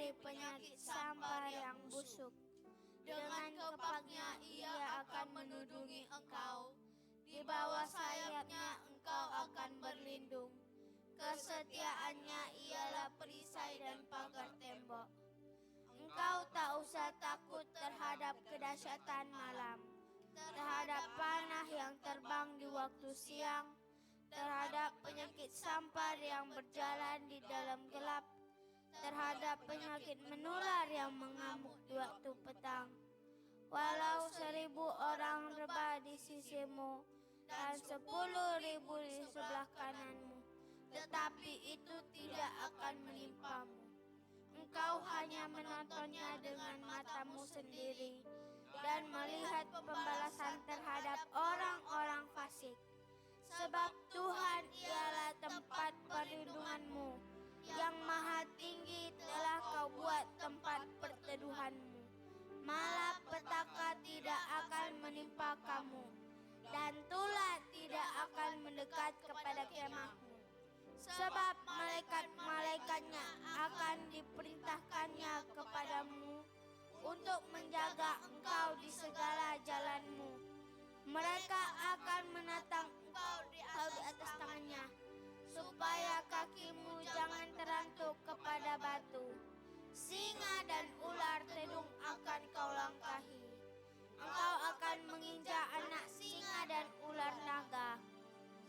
dari penyakit sampar yang busuk. Dengan kepaknya ia akan menudungi engkau. Di bawah sayapnya engkau akan berlindung. Kesetiaannya ialah perisai dan pagar tembok. Engkau tak usah takut terhadap kedahsyatan malam, terhadap panah yang terbang di waktu siang, terhadap penyakit sampar yang berjalan di dalam gelap, terhadap penyakit menular yang mengamuk di waktu petang. Walau 1.000 orang rebah di sisimu dan 10.000 di sebelah kananmu, tetapi itu tidak akan menimpamu. Engkau hanya menontonnya dengan matamu sendiri dan melihat pembalasan terhadap orang-orang fasik. Sebab Tuhan ialah tempat perlindunganmu, yang maha tinggi telah kau buat tempat perteduhanmu. Malapetaka tidak akan menimpa kamu, dan tulah tidak akan mendekat kepada kemahmu. Sebab malaikat-malaikatnya akan diperintahkannya kepadamu untuk menjaga engkau di segala jalanmu. Mereka akan menatang engkau di atas tangannya, supaya kakimu jangan terantuk kepada batu. Singa dan ular tedung akan kau langkahi. Engkau akan menginjak anak singa dan ular naga.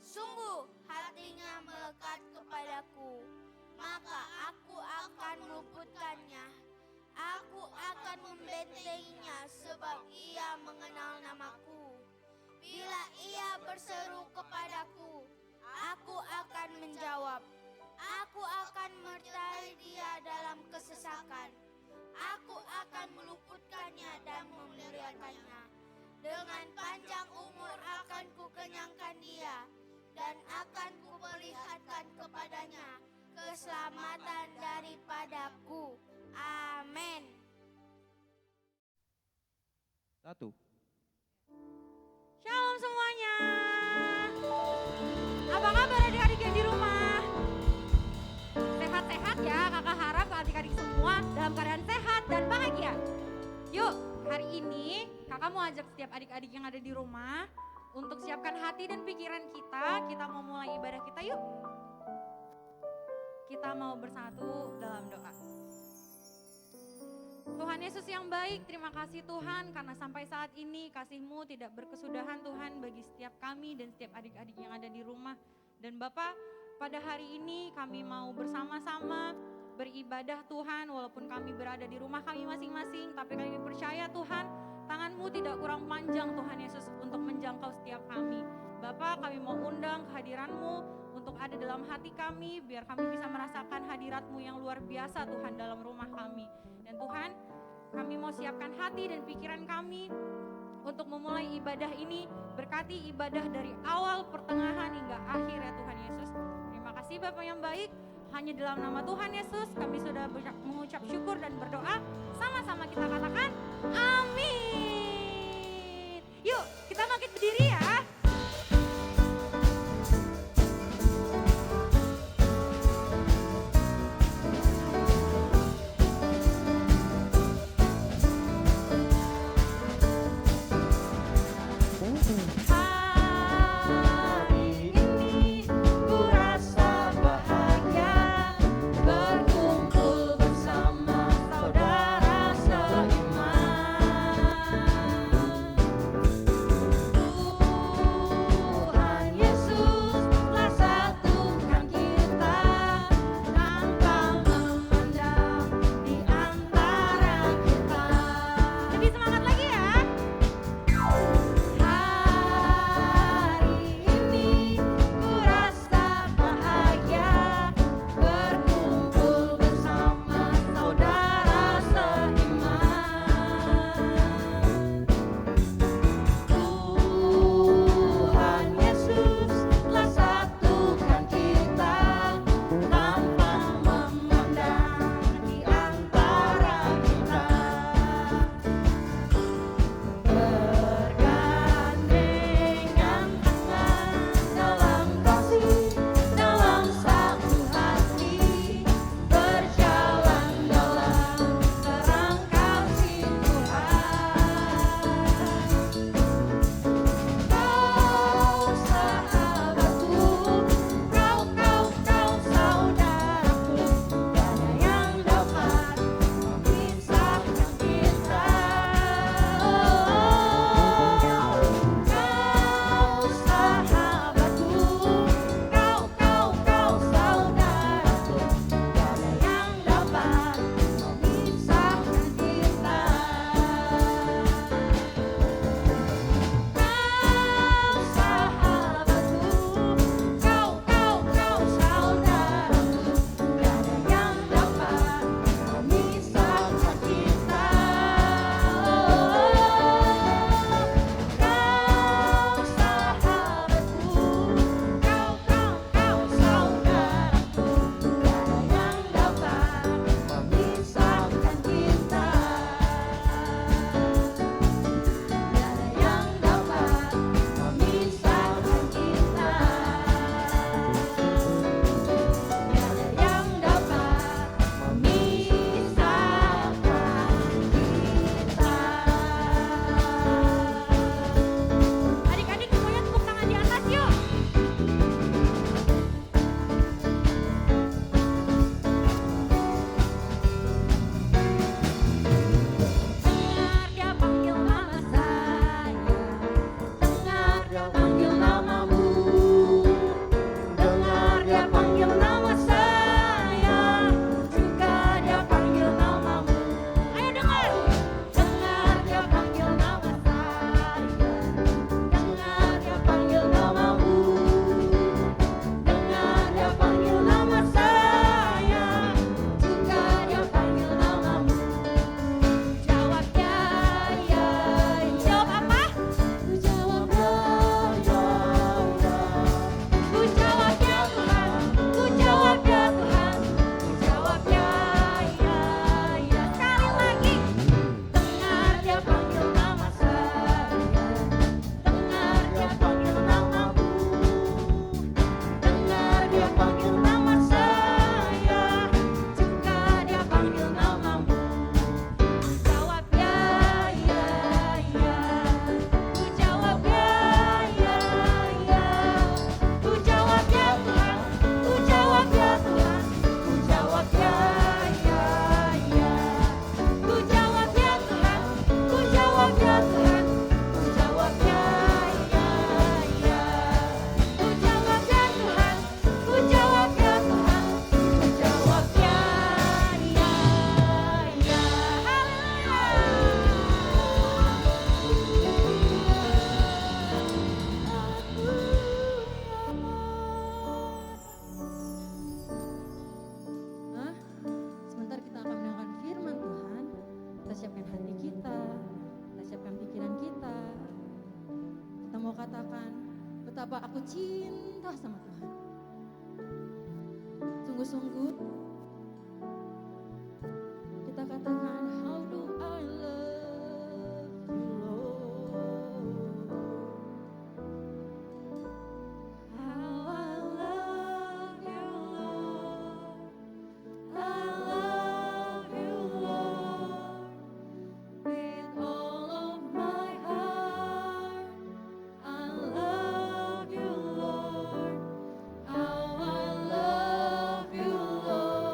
Sungguh hatinya melekat kepadaku, maka aku akan meluputkannya. Aku akan membentenginya sebab ia mengenal namaku. Bila ia berseru kepadaku, aku akan menjawab. Aku akan menyertai dia dalam kesesakan. Aku akan meluputkannya dan memuliakannya. Dengan panjang umur akan kukenyangkan dia, dan akan kuperlihatkan kepadanya keselamatan daripadaku. Amin. 1. Shalom semuanya. Apa kabar adik-adik yang di rumah? Sehat-sehat ya, kakak harap adik-adik semua dalam keadaan sehat dan bahagia. Yuk, hari ini kakak mau ajak setiap adik-adik yang ada di rumah untuk siapkan hati dan pikiran kita mau mulai ibadah kita yuk. Kita mau bersatu dalam doa. Tuhan Yesus yang baik, terima kasih Tuhan karena sampai saat ini kasih-Mu tidak berkesudahan Tuhan bagi setiap kami dan setiap adik-adik yang ada di rumah. Dan Bapa, pada hari ini kami mau bersama-sama beribadah Tuhan, walaupun kami berada di rumah kami masing-masing, tapi kami percaya Tuhan, tangan-Mu tidak kurang panjang Tuhan Yesus untuk menjangkau setiap kami. Bapa, kami mau undang kehadiran-Mu untuk ada dalam hati kami, biar kami bisa merasakan hadirat-Mu yang luar biasa Tuhan dalam rumah kami. Dan Tuhan, kami mau siapkan hati dan pikiran kami untuk memulai ibadah ini, berkati ibadah dari awal, pertengahan, hingga akhir ya Tuhan Yesus. Terima kasih Bapa yang baik, hanya dalam nama Tuhan Yesus kami sudah mengucap syukur dan berdoa. Sama-sama kita katakan amin. Yuk kita bangkit berdiri ya. Saudara siapkan pikiran kita. Kita mau katakan betapa aku cinta sama Tuhan. Sungguh-sungguh kita katakan, how do I love you, Lord? How I love you, Lord. I love you, Lord, with all of my heart. I love you, Lord. How I love you, Lord.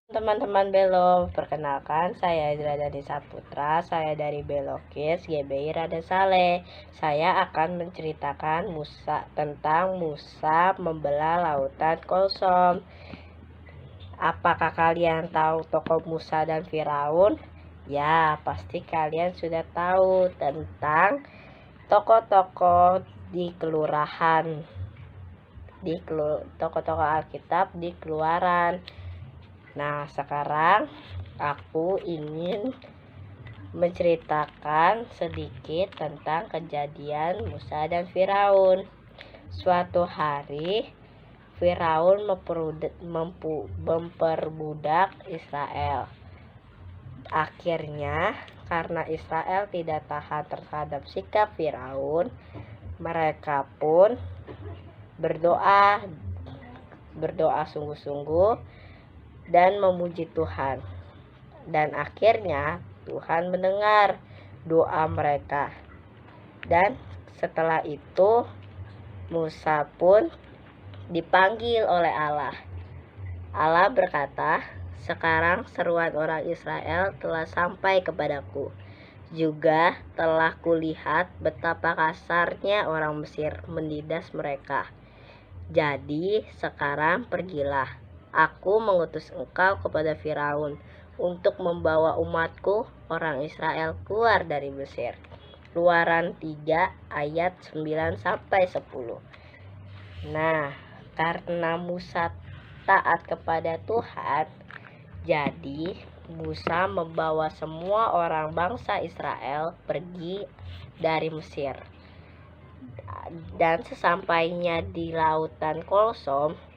Teman-teman Belo, perkenalkan saya Indra Dani Saputra, saya dari Belo Kids GBI Raden Saleh. Saya akan menceritakan tentang Musa membelah lautan Kolsom. Apakah kalian tahu tokoh Musa dan Firaun? Ya, pasti kalian sudah tahu tentang tokoh-tokoh di kelurahan, tokoh-tokoh Alkitab di Keluaran. Nah, sekarang aku ingin menceritakan sedikit tentang kejadian Musa dan Firaun. Suatu hari, Firaun memperbudak Israel. Akhirnya, karena Israel tidak tahan terhadap sikap Firaun, mereka pun berdoa sungguh-sungguh dan memuji Tuhan. Dan akhirnya Tuhan mendengar doa mereka. Dan setelah itu Musa pun dipanggil oleh Allah. Allah berkata, "Sekarang seruan orang Israel telah sampai kepadaku. Juga telah kulihat betapa kasarnya orang Mesir menindas mereka. Jadi sekarang pergilah. Aku mengutus engkau kepada Firaun untuk membawa umatku, orang Israel, keluar dari Mesir." Keluaran 3 ayat 9-10. Nah, karena Musa taat kepada Tuhan, jadi Musa membawa semua orang bangsa Israel pergi dari Mesir. Dan sesampainya di lautan Kolsom,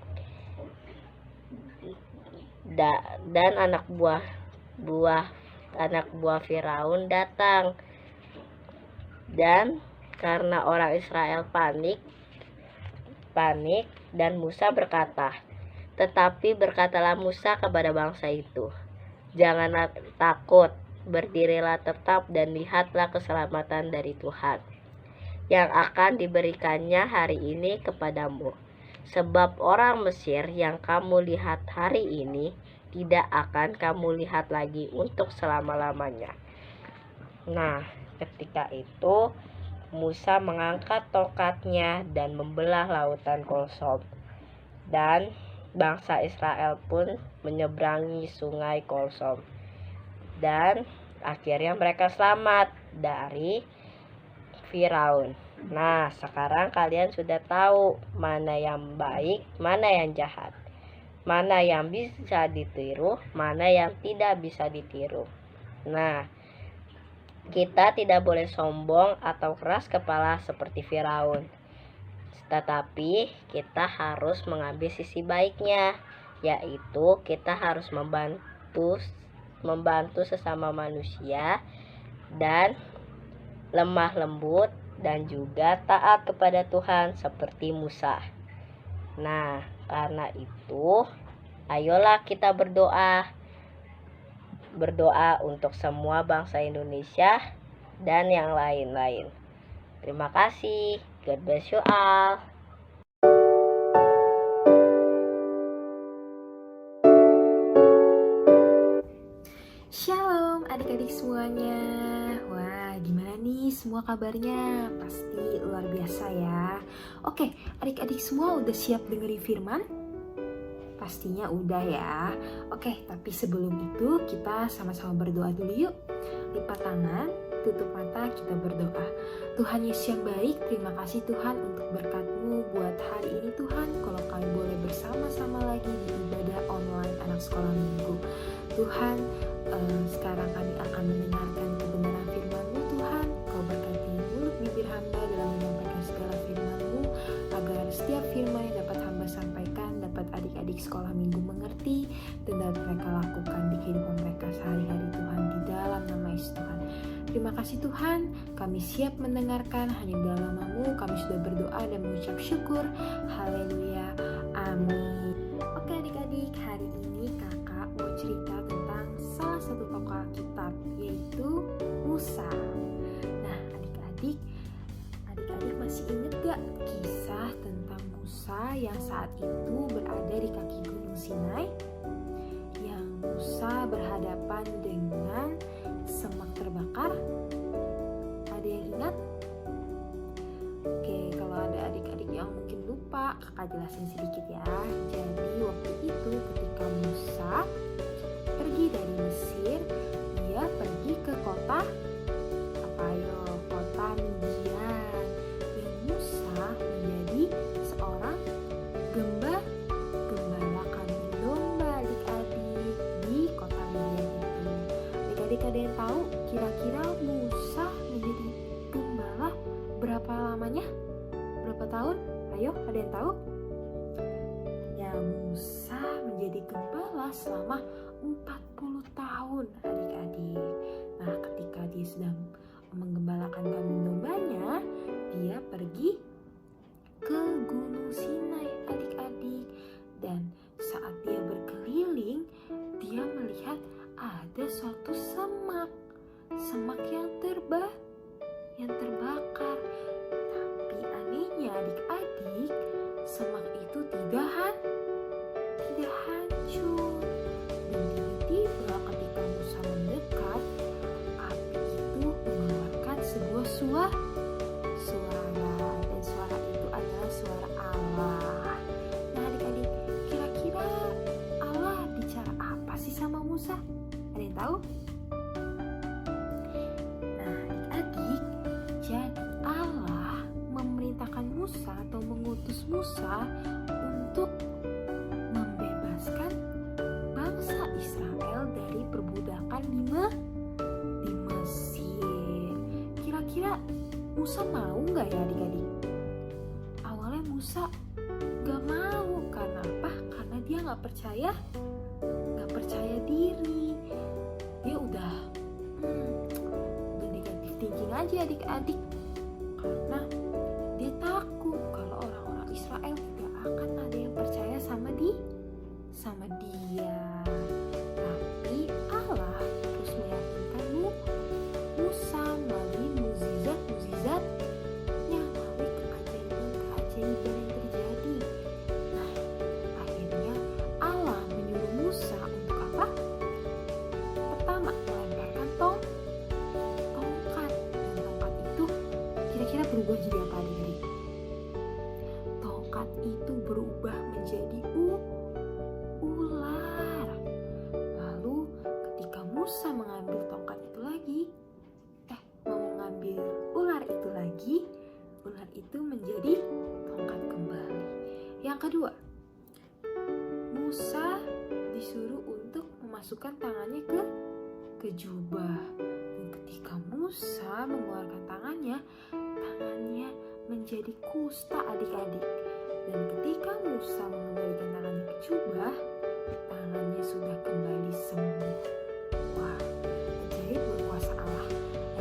dan anak buah Firaun datang. Dan karena orang Israel panik dan Musa berkata, tetapi berkatalah Musa kepada bangsa itu, "Janganlah takut, berdirilah tetap dan lihatlah keselamatan dari Tuhan yang akan diberikannya hari ini kepadamu. Sebab orang Mesir yang kamu lihat hari ini tidak akan kamu lihat lagi untuk selama-lamanya." Nah, ketika itu Musa mengangkat tongkatnya dan membelah lautan Kolsom. Dan bangsa Israel pun menyeberangi sungai Kolsom. Dan akhirnya mereka selamat dari Firaun. Nah, sekarang kalian sudah tahu mana yang baik, mana yang jahat, mana yang bisa ditiru, mana yang tidak bisa ditiru. Nah, kita tidak boleh sombong atau keras kepala seperti Firaun. Tetapi kita harus mengambil sisi baiknya, yaitu kita harus membantu sesama manusia dan lemah lembut dan juga taat kepada Tuhan seperti Musa. Nah, karena itu ayolah kita berdoa untuk semua bangsa Indonesia dan yang lain-lain. Terima kasih. God bless you all. Shalom adik-adik semuanya. Wah, gimana nih semua kabarnya? Pasti luar biasa ya. Oke, adik-adik semua udah siap dengerin firman? Pastinya udah ya. Oke, tapi sebelum itu kita sama-sama berdoa dulu yuk. Lipat tangan, tutup mata, kita berdoa. Tuhan Yesus yang baik, terima kasih Tuhan untuk berkat-Mu buat hari ini Tuhan. Kalau kami boleh bersama-sama lagi di ibadah online anak sekolah minggu. Tuhan, sekarang kami akan mendengarkan kebenaran firman-Mu Tuhan. Kau berkati mulut bibir hamba dalam menyampaikan segala firman-Mu, agar setiap firman yang dapat hamba sampaikan dapat adik-adik sekolah minggu mengerti dan dapat mereka lakukan di kehidupan mereka sehari-hari Tuhan, di dalam nama Yesus Tuhan. Terima kasih Tuhan, kami siap mendengarkan, hanya di dalam nama-Mu kami sudah berdoa dan mengucap syukur. Haleluya, amin. Oke adik-adik, hari ini kakak mau cerita tentang salah satu tokoh Alkitab, yaitu Musa. Nah adik-adik masih ingat gak kisah tentang Musa yang saat itu berada di kaki gunung Sinai? Yang Musa berhadapan dengan semak terbakar. Ada yang ingat? Oke, kalau ada adik-adik yang mungkin lupa, kakak jelasin sedikit ya. Jadi waktu itu ketika Musa pergi dari Mesir, dia pergi ke kota apa ayo? Kota Midian. Dan Musa menjadi seorang gembala kambing domba adik-adik di kota Midian itu. Adik-adik ada yang tahu kira-kira Musa menjadi gembala berapa lamanya? Berapa tahun? Ayo, ada yang tahu? Ya, Musa menjadi gembala selama 40 tahun adik-adik. Nah, ketika dia sedang menggembalakan kambing dombanya, dia pergi ke Gunung Sinai adik-adik. Dan saat dia berkeliling, dia melihat ada suatu semak yang terbakar. Tapi anehnya adik-adik, semak itu tidak hancur. Dan tiba-tiba ketika Musa mendekat, api itu mengeluarkan sebuah suara. Dan suara itu adalah suara Allah. Nah adik-adik, kira-kira Allah bicara apa sih sama Musa? Ada yang tahu? Nah adik-adik, jadi Allah memerintahkan Musa atau mengutus Musa untuk membebaskan bangsa Israel dari perbudakan di Mesir. Kira-kira Musa mau nggak ya adik-adik? Awalnya Musa nggak mau. Karena apa? Karena dia nggak percaya diri. Dia udah negatif thinking aja adik-adik. Karena dia takut kalau orang-orang Israel tidak akan ada yang percaya sama dia. Tapi Allah terus meyakinkan Musa melalui mukjizatnya, melalui keajaiban yang terjadi. Nah, akhirnya Allah menyuruh Musa untuk apa? Pertama, melemparkan tongkat. Dan tongkat itu kira-kira berubah jadi apa adik-adik? Tongkat itu berubah menjadi ular. Lalu ketika Musa mengambil tongkat itu lagi, mau mengambil ular itu menjadi tongkat kembali. Yang kedua, Musa disuruh untuk memasukkan tangannya ke jubah. Dan ketika Musa mengeluarkan tangannya menjadi kusta adik-adik. Dan ketika Musa mengembalikan tangannya ke jubah, tangannya sudah kembali sembuh. Wah, ajaib berkuasa Allah.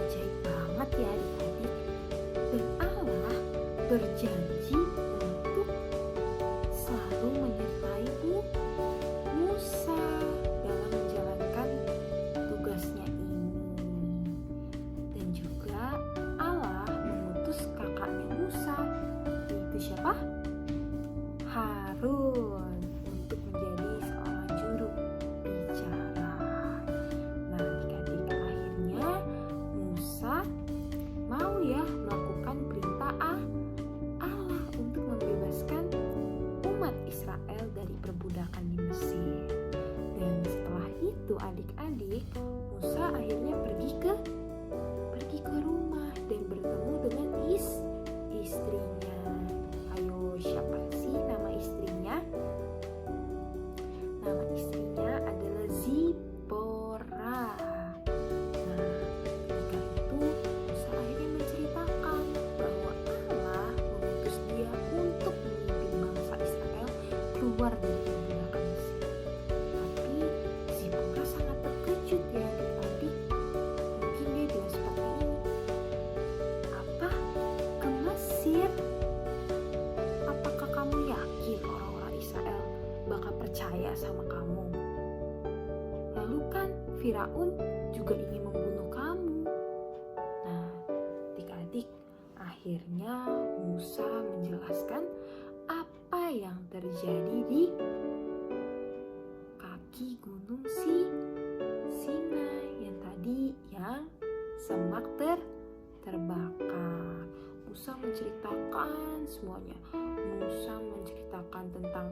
Ajaib banget ya adik-adik. Dan Allah berjanji untuk selalu menyertai Musa dalam menjalankan tugasnya ini. Dan juga Allah mengutus kakaknya Musa, yaitu siapa? Harun, untuk menjadi seorang juru bicara. Nah, adik-adik, akhirnya Musa mau ya melakukan perintah Allah untuk membebaskan umat Israel dari perbudakan di Mesir. Dan setelah itu adik-adik, Musa akhirnya pergi ke rumah dan bertemu dengan istrinya. Ayo, siapa sih nama istrinya? Nama istrinya adalah Zipora. Nah, ketika itu Musa akhirnya menceritakan bahwa Allah mengutus dia untuk memimpin bangsa Israel keluar dari perbudakan Mesir. Tapi Zipora sangat terkejut ya adik-adik. Mungkin dia bilang seperti ini, apa? Ke Mesir? Apakah kamu yakin orang-orang Israel bakal percaya sama kamu? Lalu kan Firaun juga ingin membunuh kamu. Nah, adik-adik, akhirnya Musa menjelaskan apa yang terjadi di kaki gunung semak terbakar. Musa menceritakan semuanya. Musa menceritakan tentang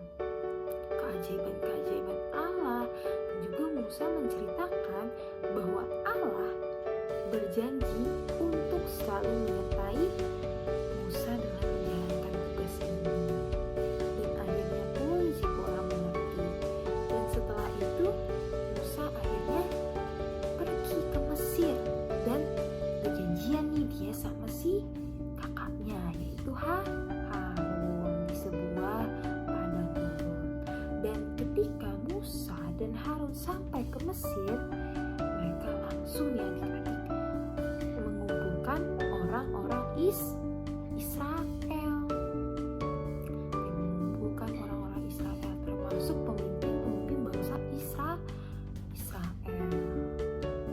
keajaiban-keajaiban Allah, dan juga Musa menceritakan bahwa Allah berjanji untuk selalu menyertai Musa dalam menjalankan tugas ini. Dan akhirnya pun Zipora mengerti. Dan setelah itu Musa akhirnya pergi ke Mesir, dan perjanjian nih dia sama si kakaknya, yaitu Harun, di sebuah padang gurun. Dan ketika Musa dan Harun sampai ke Mesir, mereka langsung ya adik-adik mengumpulkan orang-orang Israel. Dan mengumpulkan orang-orang Israel, termasuk pemimpin-pemimpin bangsa Israel.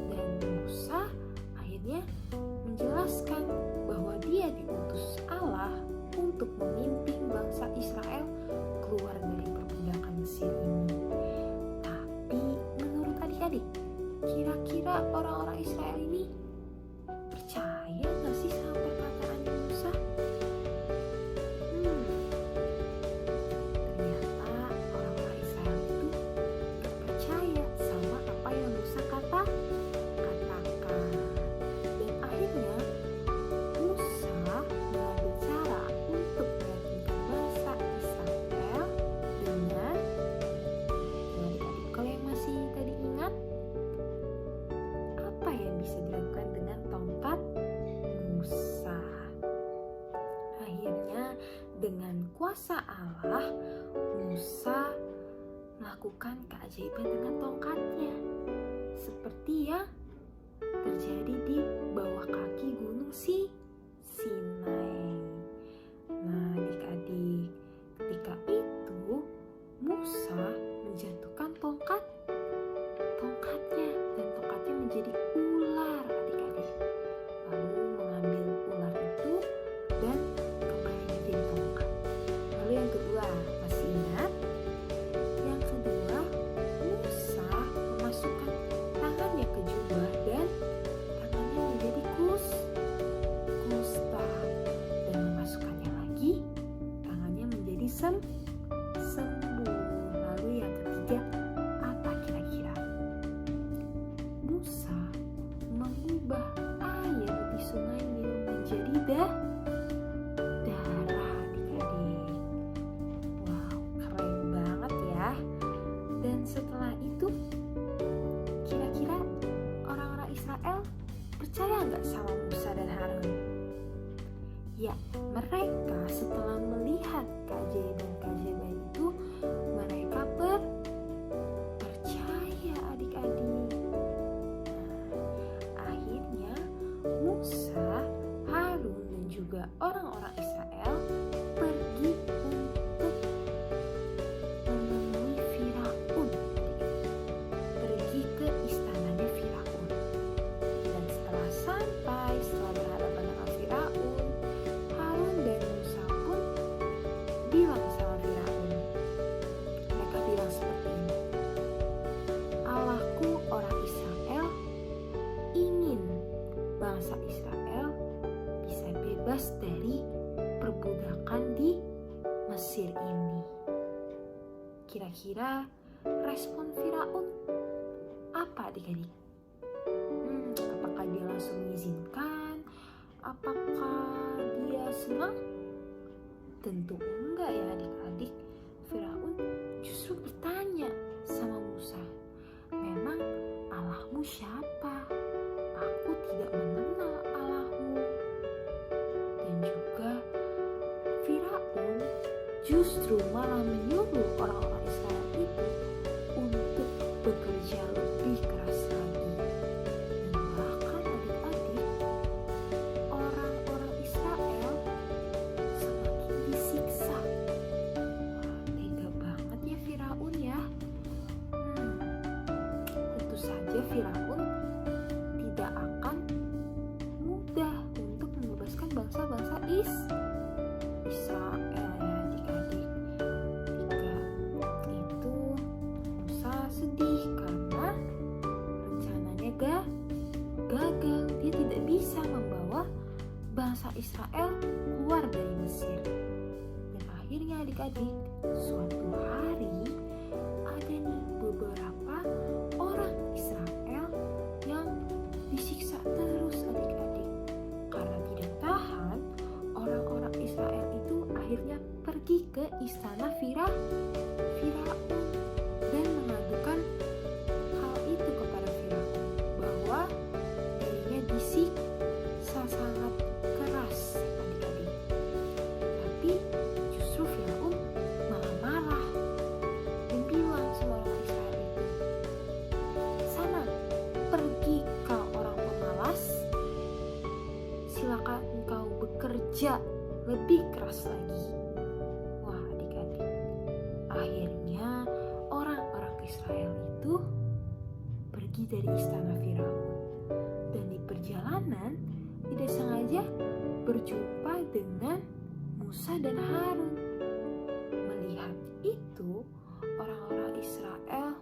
Dan Musa akhirnya menjelaskan bahwa dia diutus Allah untuk memimpin bangsa Israel keluar dari perbudakan Mesir ini. Tapi menurut adik-adik, kira-kira orang-orang Israel ini percaya gak sih sama perkataan Musa? Ternyata orang-orang Israel itu gak percaya sama apa yang Musa katakan. Dan akhirnya Musa mengambil cara untuk meyakinkan bangsa Israel dengan, adik-adik kalau yang masih tadi ingat, apa yang bisa dilakukan dengan tongkat Musa. Akhirnya dengan kuasa Allah, Musa melakukan keajaiban dengan tongkatnya, seperti yang terjadi di bawah kaki gunung Sinai. Nah adik-adik, ketika itu Musa menjatuhkan tongkatnya, dan tongkatnya menjadi ular adik-adik. Lalu mengambil ular itu dan kembali menjadi tongkat. Lalu yang kedua, masih ingat? Yang kedua, Musa memasukkan tangannya ke jubah dan tangannya menjadi kusta, dan memasukkannya lagi, tangannya menjadi sembuh. Lalu yang ketiga, apa kira-kira? Musa mengubah air di sungai Nil menjadi darah adik-adik. Wow, keren banget ya. Dan setelah itu, kira-kira orang-orang Israel percaya nggak sama Musa dan Harun? Ya, mereka setelah melihat keajaiban-keajaiban itu, mereka percaya adik-adik. Akhirnya Musa, Harun, dan juga orang-orang Israel pergi untuk menemui Firaun. Pergi ke istananya Firaun. Dan setelah berhadapan dengan Firaun, Harun dan Musa pun bilang sama Firaun. Mereka bilang seperti ini, Allahku orang Israel ingin bangsa Israel bisa bebas dari perbudakan di Mesir ini. Kira-kira respon Firaun apa adik-adik? Apakah dia langsung mengizinkan? Apakah dia senang? Tentu enggak ya adik-adik. Firaun justru bertanya sama Musa, memang Allahmu siapa? Aku tidak mengenal Allahmu. Dan juga Firaun justru malah menyuruh orang-orang Israel itu untuk bekerja lebih keras lagi. Dan bahkan adik-adik, orang-orang Israel semakin disiksa. Wah, tega banget ya Firaun ya. Tentu saja Firaun tidak akan mudah untuk membebaskan bangsa-bangsa Israel ya adik-adik. Ketika itu Musa sedih karena rencananya gagal. Dia tidak Israel keluar dari Mesir. Dan akhirnya adik-adik, suatu hari ada nih beberapa orang Israel yang disiksa terus adik-adik. Karena tidak tahan, orang-orang Israel itu akhirnya pergi ke istana Firaun dan mengadukan hal itu kepada Firaun, bahwa dirinya disiksa sangat keras adik-adik. Tapi justru Firaun malah marah dan bilang sama orang Israel itu, "Sana, pergi kau orang pemalas, silakan engkau bekerja lebih keras lagi." Wah adik-adik, akhirnya orang-orang Israel itu pergi dari istana Firaun, dan di perjalanan tidak sengaja berjumpa dengan Musa dan Harun. Melihat itu, orang-orang Israel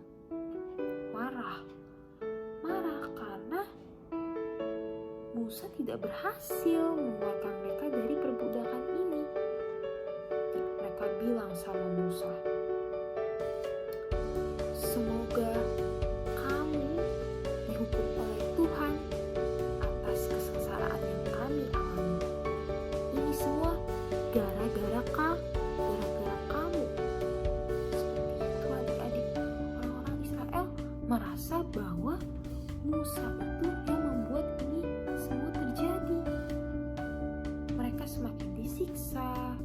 marah karena Musa tidak berhasil mengeluarkan mereka dari perbudakan ini. Mereka bilang sama Musa, "Semoga kamu dihukum oleh Tuhan atas kesengsaraan yang kami alami. Ini semua gara-gara kamu." Seperti itu adik-adik, orang-orang Israel merasa bahwa Musa itu yang membuat ini semua terjadi. Mereka semakin disiksa,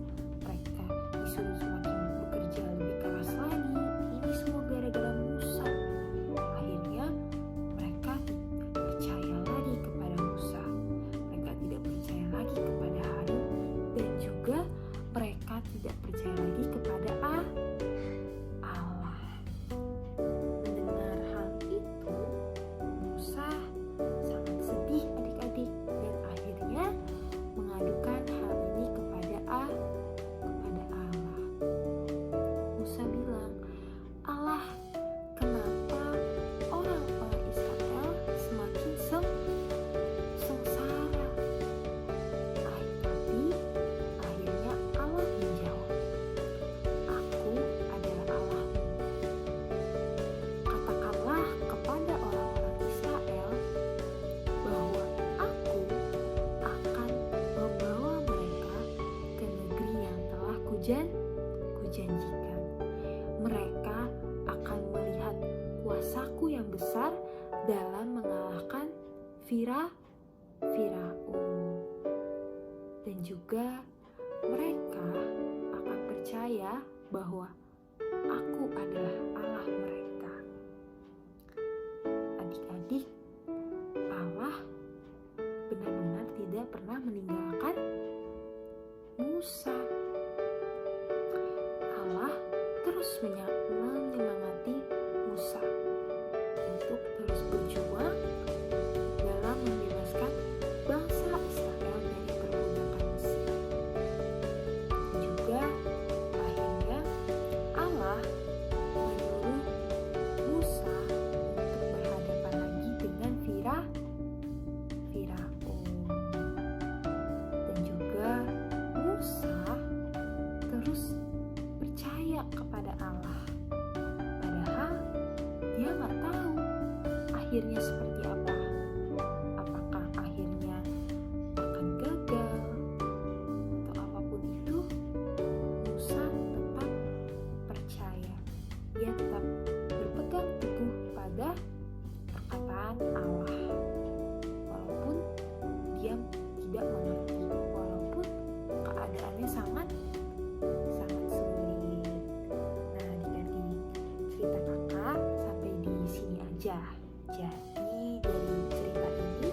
mereka disuruh semakin bekerja lebih keras lagi. Ini semua gara-gara Musa. Akhirnya mereka tidak percaya lagi kepada Musa. Mereka tidak percaya lagi kepada Harun, dan juga mereka tidak percaya lagi kepada Allah. Mendengar hal itu, Musa sangat sedih adik-adik, dan akhirnya mengadukan hal ini kepada Allah. Musa bilang, "Allah, kenapa orang-orang Israel semakin sengsara?" Tapi akhirnya Allah menjawab, "Aku adalah Allahmu. Katakanlah kepada orang-orang Israel bahwa aku akan membawa mereka ke negeri yang telah kujanjikan. Mereka akan melihat kuasaku yang besar dalam mengalahkan Firaun. Dan juga mereka akan percaya bahwa aku adalah Allah mereka." Adik-adik, Allah benar-benar tidak pernah meninggalkan Musa. Allah terus menyemangati Musa untuk terus berjuang dalam membebaskan bangsa Israel dari perbudakan Mesir. Juga akhirnya Allah menyuruh Musa untuk berhadapan lagi dengan Firaun. Dan juga Musa terus percaya kepada Allah, padahal dia nggak tahu akhirnya seperti apa. Apakah akhirnya akan gagal atau apapun itu, Musa tetap percaya. Dia tetap berpegang teguh pada perkataan Allah, walaupun dia tidak mengerti, walaupun keadaannya sangat sulit. Nah, adik-adik, cerita kakak sampai di sini aja. Jadi dari cerita ini,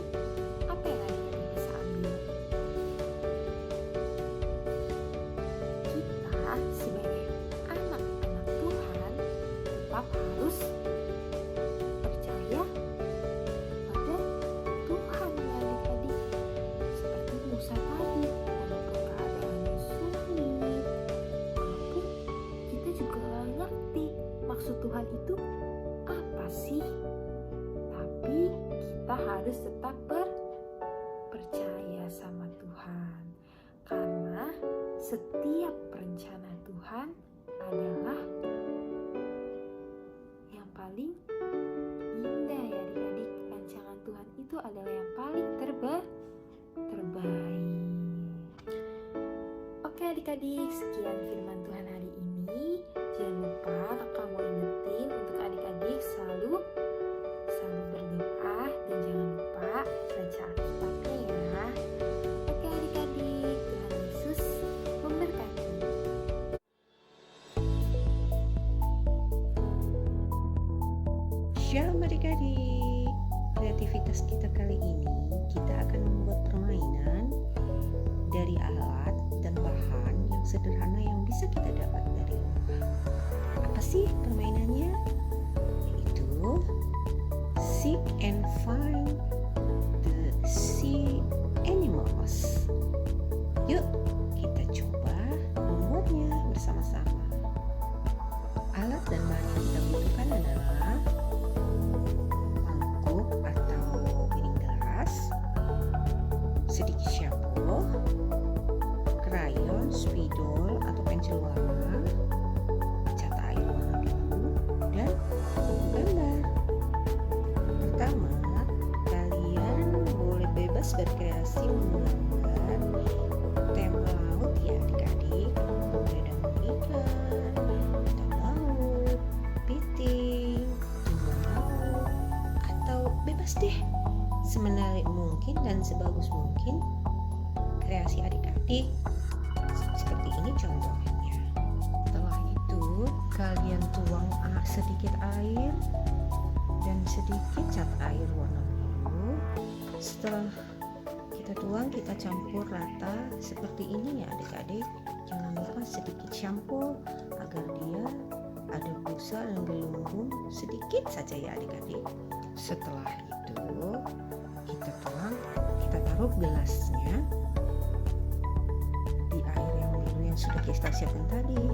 apa yang adik-adik bisa ambil? Kita sebagai anak-anak Tuhan tetap harus percaya pada Tuhan ya adik-adik. Seperti Musa tadi, walaupun keadaannya sulit, walaupun kita juga gak ngerti maksud Tuhan itu apa sih, tapi kita harus tetap percaya sama Tuhan. itu adalah yang paling terbaik. Oke adik-adik, sekian firman Tuhan hari ini. Jangan lupa kakak mau ingetin untuk adik-adik selalu berdoa dan jangan lupa baca Alkitabnya ya. Oke adik-adik, Tuhan Yesus memberkati. Shalom adik-adik. Kreativitas kita kali ini, kita akan membuat permainan dari alat dan bahan yang sederhana yang bisa kita dapat dari rumah. Apa sih permainannya? Yaitu seek and find the sea animals. Yuk, kita coba membuatnya bersama-sama. Alat dan bahan yang kita butuhkan adalah mangkuk atau piring gelas, sedikit shampoo, krayon, spidol atau pensil warna, cat air warna biru, dan buku gambar. Pertama, kalian boleh bebas berkreasi menggambar tema laut ya adik-adik, mulai dari ikan, ikan laut, piting, bunga laut, atau bebas deh, semenarik mungkin dan sebagus mungkin kreasi adik-adik. Seperti ini contohnya. Setelah itu kalian tuang sedikit air dan sedikit cat air warna biru. Setelah kita tuang, kita campur rata seperti ini ya adik-adik. Jangan lupa sedikit shampoo agar dia ada busa dan gelembung sedikit saja ya adik-adik. Setelah itu kita tuang, kita taruh gelasnya di air yang biru yang sudah kita siapkan tadi.